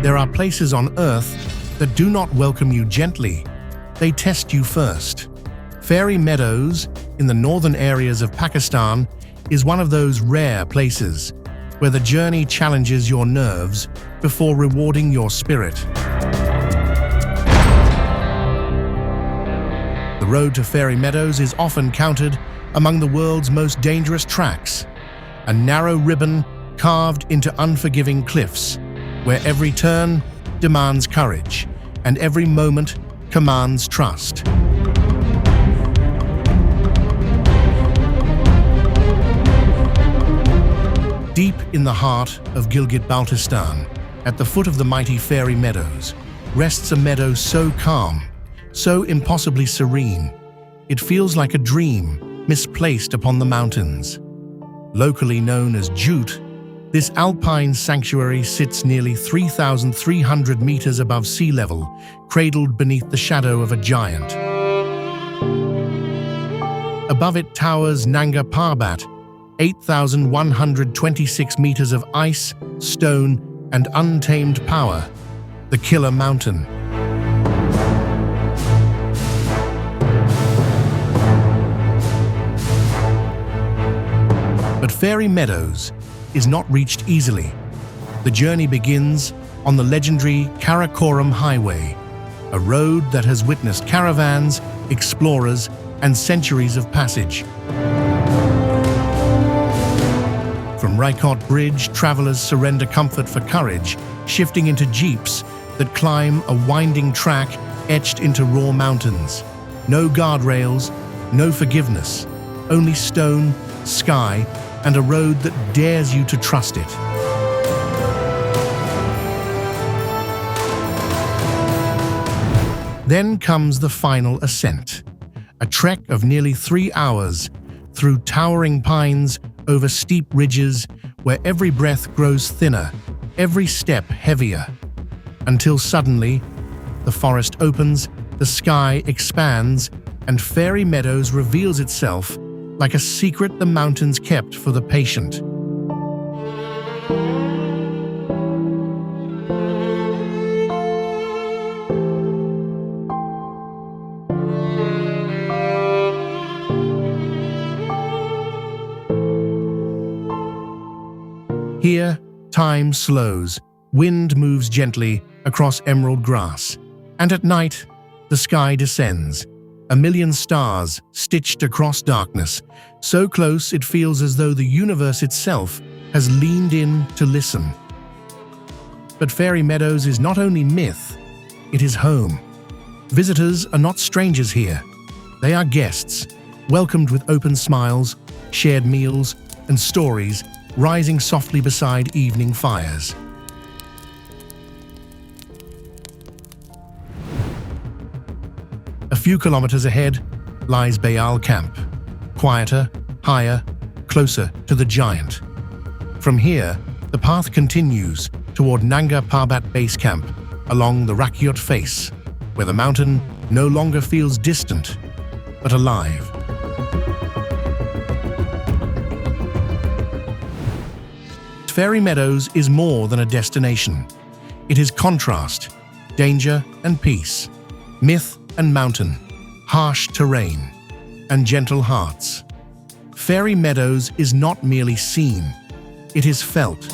There are places on Earth that do not welcome you gently. They test you first. Fairy Meadows, in the northern areas of Pakistan, is one of those rare places where the journey challenges your nerves before rewarding your spirit. The road to Fairy Meadows is often counted among the world's most dangerous tracks, a narrow ribbon carved into unforgiving cliffs, where every turn demands courage and every moment commands trust. Deep in the heart of Gilgit-Baltistan, at the foot of the mighty Fairy Meadows, rests a meadow so calm, so impossibly serene, it feels like a dream misplaced upon the mountains. Locally known as Jute, this alpine sanctuary sits nearly 3,300 meters above sea level, cradled beneath the shadow of a giant. Above it towers Nanga Parbat, 8,126 meters of ice, stone, and untamed power, the Killer Mountain. But Fairy Meadows is not reached easily. The journey begins on the legendary Karakoram Highway, a road that has witnessed caravans, explorers, and centuries of passage. From Raikot Bridge, travelers surrender comfort for courage, shifting into jeeps that climb a winding track etched into raw mountains. No guardrails, no forgiveness, only stone, sky, and a road that dares you to trust it. Then comes the final ascent, a trek of nearly 3 hours through towering pines, over steep ridges where every breath grows thinner, every step heavier, until suddenly the forest opens, the sky expands, and Fairy Meadows reveals itself like a secret the mountains kept for the patient. Here, time slows, wind moves gently across emerald grass, and at night, the sky descends, a million stars stitched across darkness, so close it feels as though the universe itself has leaned in to listen. But Fairy Meadows is not only myth, it is home. Visitors are not strangers here. They are guests, welcomed with open smiles, shared meals, and stories rising softly beside evening fires. A few kilometers ahead lies Bayal Camp, quieter, higher, closer to the giant. From here, the path continues toward Nanga Parbat Base Camp along the Rakyot face, where the mountain no longer feels distant, but alive. Fairy Meadows is more than a destination. It is contrast, danger and peace, myth and mountain, harsh terrain, and gentle hearts. Fairy Meadows is not merely seen, it is felt.